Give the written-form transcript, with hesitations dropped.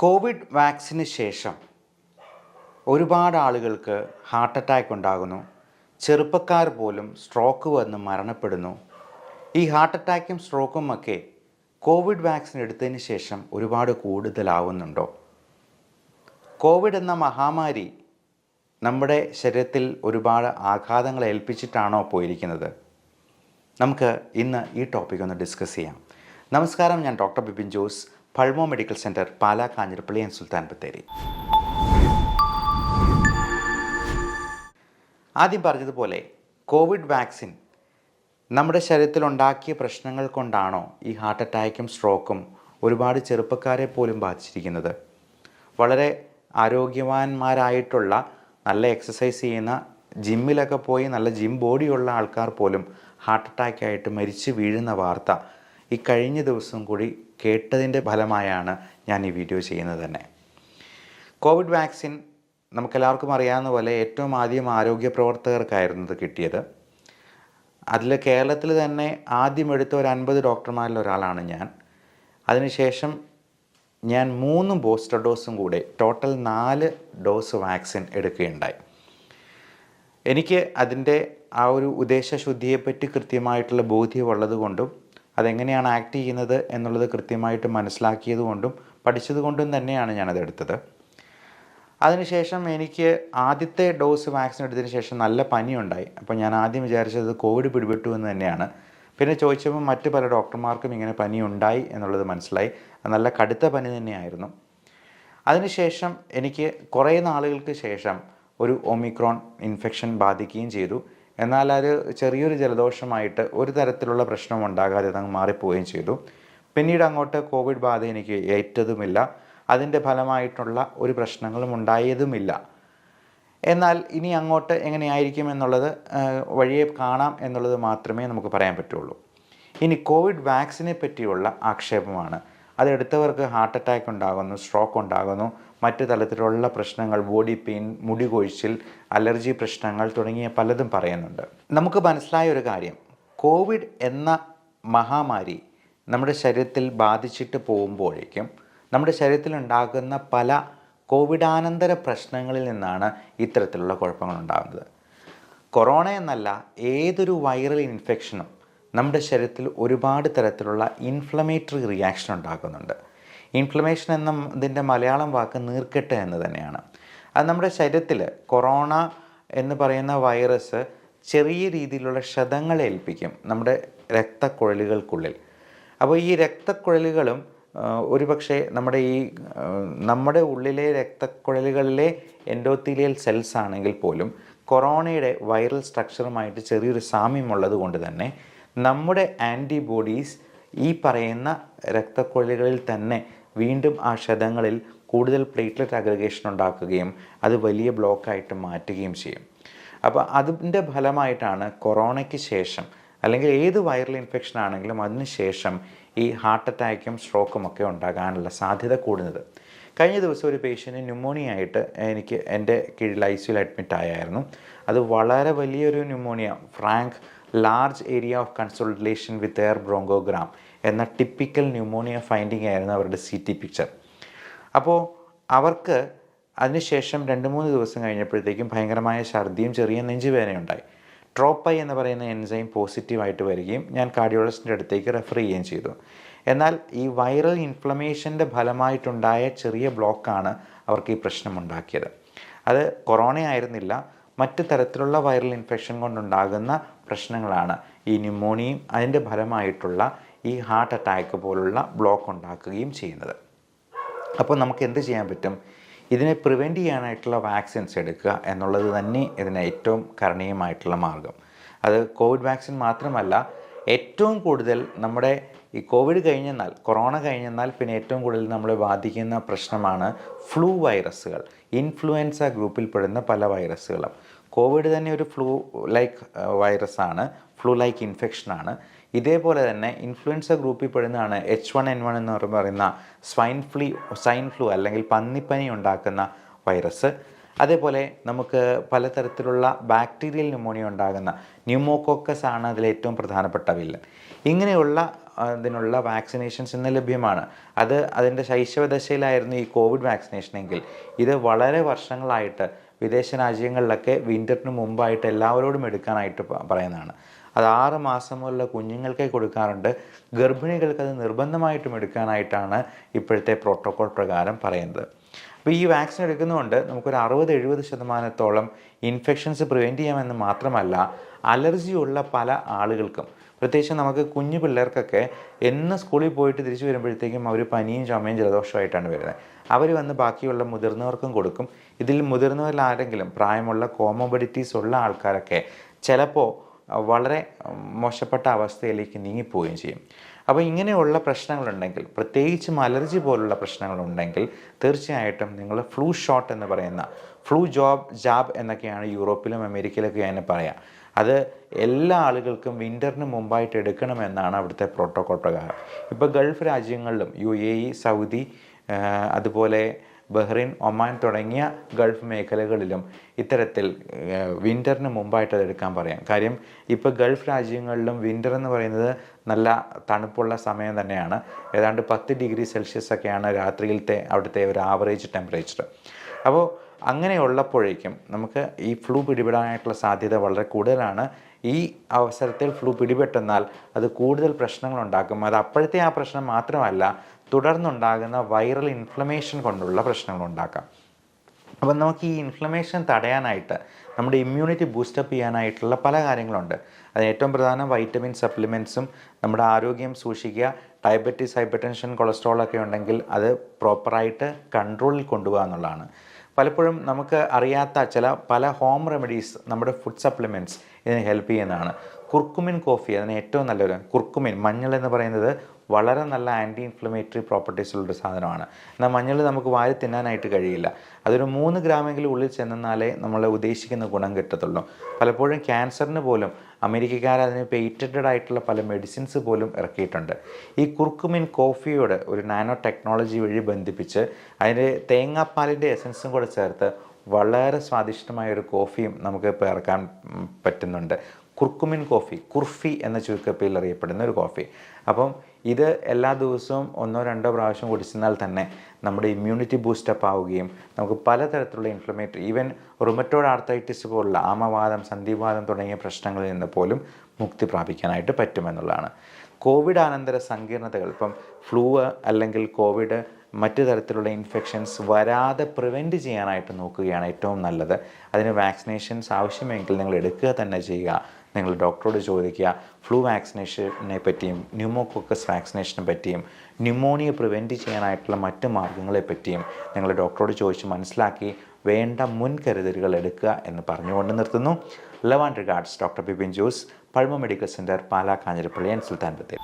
Covid വാക്സിന് ശേഷം ഒരുപാട് ആളുകൾക്ക് ഹാർട്ട് അറ്റാക്ക് ഉണ്ടാകുന്നു. ചെറുപ്പക്കാർ പോലും സ്ട്രോക്ക് വന്ന് മരണപ്പെടുന്നു. ഈ ഹാർട്ട് അറ്റാക്കും സ്ട്രോക്കും ഒക്കെ കോവിഡ് വാക്സിൻ എടുത്തതിന് ശേഷം ഒരുപാട് കൂടുതലാവുന്നുണ്ടോ? കോവിഡ് എന്ന മഹാമാരി നമ്മുടെ ശരീരത്തിൽ ഒരുപാട് ആഘാതങ്ങൾ ഏൽപ്പിച്ചിട്ടാണോ പോയിരിക്കുന്നത്? നമുക്ക് ഇന്ന് ഈ ടോപ്പിക് ഒന്ന് ഡിസ്കസ് ചെയ്യാം. നമസ്കാരം, ഞാൻ doctor Bipin Jose, Pulmo medical centre, Pala, Kanjirappally and Sultan Bathery. ആദ്യം പറഞ്ഞതുപോലെ കോവിഡ് വാക്സിൻ നമ്മുടെ ശരീരത്തിൽ ഉണ്ടാക്കിയ പ്രശ്നങ്ങൾ കൊണ്ടാണോ ഈ ഹാർട്ട് അറ്റാക്കും സ്ട്രോക്കും ഒരുപാട് ചെറുപ്പക്കാരെ പോലും ബാധിച്ചിരിക്കുന്നത്? വളരെ ആരോഗ്യവാന്മാരായിട്ടുള്ള, നല്ല എക്സസൈസ് ചെയ്യുന്ന, ജിമ്മിലൊക്കെ പോയി നല്ല ജിം ബോഡിയുള്ള ആൾക്കാർ പോലും ഹാർട്ട് അറ്റാക്കായിട്ട് മരിച്ചു വീഴുന്ന വാർത്ത ഈ കഴിഞ്ഞ ദിവസം കൂടി കേട്ടതിൻ്റെ ഫലമായാണ് ഞാൻ ഈ വീഡിയോ ചെയ്യുന്നത് തന്നെ. കോവിഡ് വാക്സിൻ നമുക്കെല്ലാവർക്കും അറിയാവുന്ന പോലെ ഏറ്റവും ആദ്യം ആരോഗ്യ പ്രവർത്തകർക്കായിരുന്നു ഇത് കിട്ടിയത്. അതിൽ കേരളത്തിൽ തന്നെ ആദ്യം എടുത്ത ഒരു 50 ഡോക്ടർമാരിൽ ഒരാളാണ് ഞാൻ. അതിനുശേഷം ഞാൻ 3 ബൂസ്റ്റർ ഡോസും കൂടെ ടോട്ടൽ 4 ഡോസ് വാക്സിൻ എടുക്കുകയുണ്ടായി. എനിക്ക് അതിൻ്റെ ആ ഒരു ഉദ്ദേശശുദ്ധിയെപ്പറ്റി കൃത്യമായിട്ടുള്ള ബോധ്യമുള്ളത് കൊണ്ടും അതെങ്ങനെയാണ് ആക്ട് ചെയ്യുന്നത് എന്നുള്ളത് കൃത്യമായിട്ട് മനസ്സിലാക്കിയത് കൊണ്ടും പഠിച്ചത് കൊണ്ടും തന്നെയാണ് ഞാനത് എടുത്തത്. അതിനുശേഷം എനിക്ക് ആദ്യത്തെ ഡോസ് വാക്സിൻ എടുത്തതിന് ശേഷം നല്ല പനിയുണ്ടായി. അപ്പോൾ ഞാൻ ആദ്യം വിചാരിച്ചത് കോവിഡ് പിടിപെട്ടു എന്ന് തന്നെയാണ്. പിന്നെ ചോദിച്ചപ്പോൾ മറ്റു പല ഡോക്ടർമാർക്കും ഇങ്ങനെ പനി ഉണ്ടായി എന്നുള്ളത് മനസ്സിലായി. നല്ല കടുത്ത പനി തന്നെയായിരുന്നു. അതിനുശേഷം എനിക്ക് കുറേ നാളുകൾക്ക് ശേഷം ഒരു ഒമിക്രോൺ ഇൻഫെക്ഷൻ ബാധിക്കുകയും ചെയ്തു. എന്നാൽ അത് ചെറിയൊരു ജലദോഷമായിട്ട് ഒരു തരത്തിലുള്ള പ്രശ്നം ഉണ്ടാകാതെ അതങ്ങ് മാറിപ്പോവുകയും ചെയ്തു. പിന്നീട് അങ്ങോട്ട് കോവിഡ് ബാധ എനിക്ക് ഏറ്റതുമില്ല. അതിൻ്റെ ഫലമായിട്ടുള്ള ഒരു പ്രശ്നങ്ങളും ഉണ്ടായതുമില്ല. എന്നാൽ ഇനി അങ്ങോട്ട് എങ്ങനെയായിരിക്കും എന്നുള്ളത് വഴിയെ കാണാം എന്നുള്ളത് മാത്രമേ നമുക്ക് പറയാൻ പറ്റുള്ളൂ. ഇനി കോവിഡ് വാക്സിനെ പറ്റിയുള്ള ആക്ഷേപമാണ്. അതെടുത്തവർക്ക് ഹാർട്ട് അറ്റാക്ക് ഉണ്ടാകുന്നു, സ്ട്രോക്ക് ഉണ്ടാകുന്നു, മറ്റു തരത്തിലുള്ള പ്രശ്നങ്ങൾ, ബോഡി പെയിൻ, മുടി കൊഴിച്ചിൽ, അലർജി പ്രശ്നങ്ങൾ തുടങ്ങിയ പലതും പറയുന്നുണ്ട്. നമുക്ക് മനസ്സിലായ ഒരു കാര്യം, കോവിഡ് എന്ന മഹാമാരി നമ്മുടെ ശരീരത്തിൽ ബാധിച്ചിട്ട് പോകുമ്പോഴേക്കും നമ്മുടെ ശരീരത്തിൽ ഉണ്ടാകുന്ന പല കോവിഡാനന്തര പ്രശ്നങ്ങളിൽ നിന്നാണ് ഇത്തരത്തിലുള്ള കുഴപ്പങ്ങൾ ഉണ്ടാകുന്നത്. കൊറോണ എന്നല്ല, ഏതൊരു വൈറൽ ഇൻഫെക്ഷനും നമ്മുടെ ശരീരത്തിൽ ഒരുപാട് തരത്തിലുള്ള ഇൻഫ്ലമേറ്ററി റിയാക്ഷൻ ഉണ്ടാക്കുന്നുണ്ട്. ഇൻഫ്ലമേഷൻ എന്നതിൻ്റെ മലയാളം വാക്ക് നീർക്കെട്ട് എന്ന് തന്നെയാണ്. അത് നമ്മുടെ ശരീരത്തിൽ കൊറോണ എന്ന് പറയുന്ന വൈറസ് ചെറിയ രീതിയിലുള്ള ക്ഷതങ്ങൾ ഏൽപ്പിക്കും നമ്മുടെ രക്തക്കുഴലുകൾക്കുള്ളിൽ. അപ്പോൾ ഈ രക്തക്കുഴലുകളും ഒരുപക്ഷെ നമ്മുടെ ഉള്ളിലെ രക്തക്കുഴലുകളിലെ എൻഡോത്തീലിയൽ സെൽസ് ആണെങ്കിൽ പോലും കൊറോണയുടെ വൈറൽ സ്ട്രക്ചറുമായിട്ട് ചെറിയൊരു സാമ്യമുള്ളത് കൊണ്ട് തന്നെ നമ്മുടെ ആൻറ്റിബോഡീസ് ഈ പറയുന്ന രക്തക്കുഴലുകളിൽ തന്നെ വീണ്ടും ആ ക്ഷതങ്ങളിൽ കൂടുതൽ പ്ലേറ്റ്ലെറ്റ് അഗ്രഗേഷൻ ഉണ്ടാക്കുകയും അത് വലിയ ബ്ലോക്കായിട്ട് മാറ്റുകയും ചെയ്യും. അപ്പോൾ അതിൻ്റെ ഫലമായിട്ടാണ് കൊറോണയ്ക്ക് ശേഷം, അല്ലെങ്കിൽ ഏത് വൈറൽ ഇൻഫെക്ഷൻ ആണെങ്കിലും അതിന് ശേഷം ഈ ഹാർട്ട് അറ്റാക്കും സ്ട്രോക്കും ഒക്കെ ഉണ്ടാകാനുള്ള സാധ്യത കൂടുന്നത്. കഴിഞ്ഞ ദിവസം ഒരു പേഷ്യൻറ്റ് ന്യൂമോണിയ ആയിട്ട് എനിക്ക് എൻ്റെ കീഴിൽ ICUയിൽ അഡ്മിറ്റ് ആയായിരുന്നു. അത് വളരെ വലിയൊരു pneumonia, frank large area of consolidation with air bronchogram എന്ന ടിപ്പിക്കൽ ന്യൂമോണിയ ഫൈൻഡിങ് ആയിരുന്നു അവരുടെ CT പിക്ചർ. അപ്പോൾ അവർക്ക് അതിനുശേഷം 2-3 ദിവസം കഴിഞ്ഞപ്പോഴത്തേക്കും ഭയങ്കരമായ ഛർദിയും ചെറിയ നെഞ്ചുവേദനയുണ്ടായി. ട്രോപ്പൈ എന്ന് പറയുന്ന എൻസൈം പോസിറ്റീവായിട്ട് വരികയും ഞാൻ കാർഡിയോളജിസ്റ്റിൻ്റെ അടുത്തേക്ക് റെഫർ ചെയ്യുകയും ചെയ്തു. എന്നാൽ ഈ വൈറൽ ഇൻഫ്ലമേഷൻ്റെ ഫലമായിട്ടുണ്ടായ ചെറിയ ബ്ലോക്കാണ് അവർക്ക് ഈ പ്രശ്നമുണ്ടാക്കിയത്. അത് കൊറോണ ആയിരുന്നില്ല, മറ്റു തരത്തിലുള്ള വൈറൽ ഇൻഫെക്ഷൻ കൊണ്ടുണ്ടാകുന്ന പ്രശ്നങ്ങളാണ് ഈ ന്യൂമോണിയയും അതിൻ്റെ ഫലമായിട്ടുള്ള ഈ ഹാർട്ട് അറ്റാക്ക് പോലുള്ള ബ്ലോക്ക് ഉണ്ടാക്കുകയും ചെയ്യുന്നത്. അപ്പോൾ നമുക്ക് എന്ത് ചെയ്യാൻ പറ്റും? ഇതിനെ പ്രിവെൻറ്റ് ചെയ്യാനായിട്ടുള്ള വാക്സിൻസ് എടുക്കുക എന്നുള്ളത് തന്നെ ഇതിന് ഏറ്റവും കരണീയമായിട്ടുള്ള മാർഗം. അത് കോവിഡ് വാക്സിൻ മാത്രമല്ല, ഏറ്റവും കൂടുതൽ നമ്മുടെ ഈ കോവിഡ് കഴിഞ്ഞെന്നാൽ, കൊറോണ കഴിഞ്ഞെന്നാൽ പിന്നെ ഏറ്റവും കൂടുതൽ നമ്മളെ ബാധിക്കുന്ന പ്രശ്നമാണ് ഫ്ലൂ വൈറസുകൾ. ഇൻഫ്ലുവൻസ ഗ്രൂപ്പിൽപ്പെടുന്ന പല വൈറസുകളും. കോവിഡ് തന്നെ ഒരു ഫ്ലൂ ലൈക്ക് വൈറസാണ്, ഫ്ലൂ ലൈക്ക് ഇൻഫെക്ഷനാണ്. ഇതേപോലെ തന്നെ ഇൻഫ്ലുവൻസ ഗ്രൂപ്പിൽ പെടുന്നതാണ് H1N1 എന്ന് പറയുന്ന സ്വൈൻ ഫ്ലൂ അല്ലെങ്കിൽ പന്നിപ്പനി ഉണ്ടാക്കുന്ന വൈറസ്. അതേപോലെ നമുക്ക് പലതരത്തിലുള്ള ബാക്ടീരിയൽ ന്യൂമോണിയ ഉണ്ടാകുന്ന ന്യൂമോകോക്കസ് ആണ് അതിലേറ്റവും പ്രധാനപ്പെട്ട വില്ലൻ. ഇങ്ങനെയുള്ള അതിനുള്ള വാക്സിനേഷൻസ് ഇന്ന് ലഭ്യമാണ്. അതിൻ്റെ ശൈശവദശയിലായിരുന്നു ഈ കോവിഡ് വാക്സിനേഷൻ എങ്കിൽ ഇത് വളരെ വർഷങ്ങളായിട്ട് വിദേശ രാജ്യങ്ങളിലൊക്കെ വിൻ്ററിന് മുമ്പായിട്ട് എല്ലാവരോടും എടുക്കാനായിട്ട് പറയുന്നതാണ്. അത് 6 മാസം മുതലുള്ള കുഞ്ഞുങ്ങൾക്കേ കൊടുക്കാറുണ്ട്. ഗർഭിണികൾക്ക് അത് നിർബന്ധമായിട്ടും എടുക്കാനായിട്ടാണ് ഇപ്പോഴത്തെ പ്രോട്ടോകോൾ പ്രകാരം പറയുന്നത്. അപ്പോൾ ഈ വാക്സിൻ എടുക്കുന്നതുകൊണ്ട് നമുക്കൊരു 60-70% ഇൻഫെക്ഷൻസ് പ്രിവെൻറ്റ് ചെയ്യാമെന്ന് മാത്രമല്ല, അലർജിയുള്ള പല ആളുകൾക്കും, പ്രത്യേകിച്ച് നമുക്ക് കുഞ്ഞു പിള്ളേർക്കൊക്കെ എന്ന് സ്കൂളിൽ പോയിട്ട് തിരിച്ചു വരുമ്പോഴത്തേക്കും അവർ പനിയും ചുമയും ജലദോഷമായിട്ടാണ് വരുന്നത്. അവർ വന്ന് ബാക്കിയുള്ള മുതിർന്നവർക്കും കൊടുക്കും. ഇതിൽ മുതിർന്നവരിൽ ആരെങ്കിലും പ്രായമുള്ള കോമോബിഡിറ്റീസ് ഉള്ള ആൾക്കാരൊക്കെ ചിലപ്പോൾ വളരെ മോശപ്പെട്ട അവസ്ഥയിലേക്ക് നീങ്ങിപ്പോവുകയും ചെയ്യും. അപ്പോൾ ഇങ്ങനെയുള്ള പ്രശ്നങ്ങളുണ്ടെങ്കിൽ, പ്രത്യേകിച്ചും അലർജി പോലുള്ള പ്രശ്നങ്ങളുണ്ടെങ്കിൽ തീർച്ചയായിട്ടും നിങ്ങൾ ഫ്ലൂ ഷോട്ട് എന്ന് പറയുന്ന ഫ്ലൂ ജാബ് എന്നൊക്കെയാണ് യൂറോപ്പിലും അമേരിക്കയിലൊക്കെ അതിനെ പറയാം. അത് എല്ലാ ആളുകൾക്കും വിൻ്ററിന് മുമ്പായിട്ട് എടുക്കണമെന്നാണ് അവിടുത്തെ പ്രോട്ടോകോൾ പ്രകാരം. ഇപ്പോൾ ഗൾഫ് രാജ്യങ്ങളിലും UAE, സൗദി, അതുപോലെ ബഹ്റൈൻ, ഒമാൻ തുടങ്ങിയ ഗൾഫ് മേഖലകളിലും ഇത്തരത്തിൽ വിൻ്ററിന് മുമ്പായിട്ട് അത് എടുക്കാൻ പറയാം. കാര്യം ഇപ്പോൾ ഗൾഫ് രാജ്യങ്ങളിലും വിൻ്റർ എന്ന് പറയുന്നത് നല്ല തണുപ്പുള്ള സമയം തന്നെയാണ്. ഏതാണ്ട് 10 ഡിഗ്രി സെൽഷ്യസ് ഒക്കെയാണ് രാത്രിയിലത്തെ അവിടുത്തെ ഒരു ആവറേജ് ടെമ്പറേച്ചർ. അപ്പോൾ അങ്ങനെയുള്ളപ്പോഴേക്കും നമുക്ക് ഈ ഫ്ലൂ പിടിപെടാനായിട്ടുള്ള സാധ്യത വളരെ കൂടുതലാണ്. ഈ അവസരത്തിൽ ഫ്ലൂ പിടിപെട്ടെന്നാൽ അത് കൂടുതൽ പ്രശ്നങ്ങളുണ്ടാക്കും. അത് അപ്പോഴത്തെ ആ പ്രശ്നം മാത്രമല്ല, തുടർന്നുണ്ടാകുന്ന വൈറൽ ഇൻഫ്ലമേഷൻ കൊണ്ടുള്ള പ്രശ്നങ്ങളുണ്ടാക്കാം. അപ്പം നമുക്ക് ഈ ഇൻഫ്ലമേഷൻ തടയാനായിട്ട്, നമ്മുടെ ഇമ്മ്യൂണിറ്റി ബൂസ്റ്റപ്പ് ചെയ്യാനായിട്ടുള്ള പല കാര്യങ്ങളുണ്ട്. അത് ഏറ്റവും പ്രധാനം വൈറ്റമിൻ സപ്ലിമെൻറ്റ്സും, നമ്മുടെ ആരോഗ്യം സൂക്ഷിക്കുക. ഡയബറ്റീസ്, ഹൈപ്പർ ടെൻഷൻ, കൊളസ്ട്രോളൊക്കെ ഉണ്ടെങ്കിൽ അത് പ്രോപ്പറായിട്ട് കൺട്രോളിൽ കൊണ്ടുപോകുക എന്നുള്ളതാണ്. പലപ്പോഴും നമുക്ക് അറിയാത്ത പല ഹോം റെമഡീസ്, നമ്മുടെ ഫുഡ് സപ്ലിമെൻറ്റ്സ് ഇതിന് ഹെൽപ്പ് ചെയ്യുന്നതാണ്. കുർക്കുമിൻ കോഫി അതിന് ഏറ്റവും നല്ലൊരു, കുർക്കുമിൻ മഞ്ഞൾ എന്ന് പറയുന്നത് വളരെ നല്ല ആൻറ്റി ഇൻഫ്ലമേറ്ററി പ്രോപ്പർട്ടീസ് ഉള്ളൊരു സാധനമാണ്. എന്നാൽ മഞ്ഞൾ നമുക്ക് വാരി തിന്നാനായിട്ട് കഴിയില്ല. അതൊരു 3 ഗ്രാമെങ്കിലും ഉള്ളിൽ ചെന്നാലേ നമ്മൾ ഉദ്ദേശിക്കുന്ന ഗുണം കിട്ടത്തുള്ളൂ. പലപ്പോഴും ക്യാൻസറിന് പോലും അമേരിക്കക്കാർ അതിന് പേറ്റൻറ്റഡ് ആയിട്ടുള്ള പല മെഡിസിൻസ് പോലും ഇറക്കിയിട്ടുണ്ട്. ഈ കുർക്കുമിൻ കോഫിയോട് ഒരു നാനോ ടെക്നോളജി വഴി ബന്ധിപ്പിച്ച് അതിൻ്റെ തേങ്ങാപ്പാലിൻ്റെ എസൻസും കൂടെ ചേർത്ത് വളരെ സ്വാദിഷ്ടമായൊരു കോഫിയും നമുക്ക് ഇപ്പോൾ ഇറക്കാൻ പറ്റുന്നുണ്ട്. കുർക്കുമിൻ കോഫി, കുർഫി എന്ന ചുരുക്കപ്പേരിൽ അറിയപ്പെടുന്ന ഒരു കോഫി. അപ്പം ഇത് എല്ലാ ദിവസവും 1-2 പ്രാവശ്യം കുടിച്ചാൽ തന്നെ നമ്മുടെ ഇമ്മ്യൂണിറ്റി ബൂസ്റ്റപ്പ് ആവുകയും നമുക്ക് പലതരത്തിലുള്ള ഇൻഫ്ലമേറ്ററി, ഈവൻ റുമറ്റോയ്ഡ് ആർത്രൈറ്റിസ് പോലുള്ള ആമവാദം, സന്ധിവാദം തുടങ്ങിയ പ്രശ്നങ്ങളിൽ നിന്ന് പോലും മുക്തി പ്രാപിക്കാനായിട്ട് പറ്റുമെന്നുള്ളതാണ്. കോവിഡ് അനന്തര സങ്കീർണതകൾ, ഇപ്പം ഫ്ലൂ അല്ലെങ്കിൽ കോവിഡ്, മറ്റു തരത്തിലുള്ള ഇൻഫെക്ഷൻസ് വരാതെ പ്രിവെൻറ്റ് ചെയ്യാനായിട്ട് നോക്കുകയാണ് ഏറ്റവും നല്ലത്. അതിന് വാക്സിനേഷൻസ് ആവശ്യമെങ്കിൽ നിങ്ങൾ എടുക്കുക തന്നെ ചെയ്യുക. നിങ്ങൾ ഡോക്ടറോട് ചോദിക്കുക. ഫ്ലൂ വാക്സിനേഷനെ പറ്റിയും ന്യൂമോകോക്കസ് വാക്സിനേഷനെ പറ്റിയും ന്യൂമോണിയ പ്രിവെൻറ്റ് ചെയ്യാനായിട്ടുള്ള മറ്റ് മാർഗ്ഗങ്ങളെ പറ്റിയും നിങ്ങൾ ഡോക്ടറോട് ചോദിച്ച് മനസ്സിലാക്കി വേണ്ട മുൻകരുതലുകൾ എടുക്കുക എന്ന് പറഞ്ഞുകൊണ്ട് നിർത്തുന്നു. Love and regards, doctor Bipin Jose, Pulma medical centre, Pala, Kanjirappally and Sultan Bathery.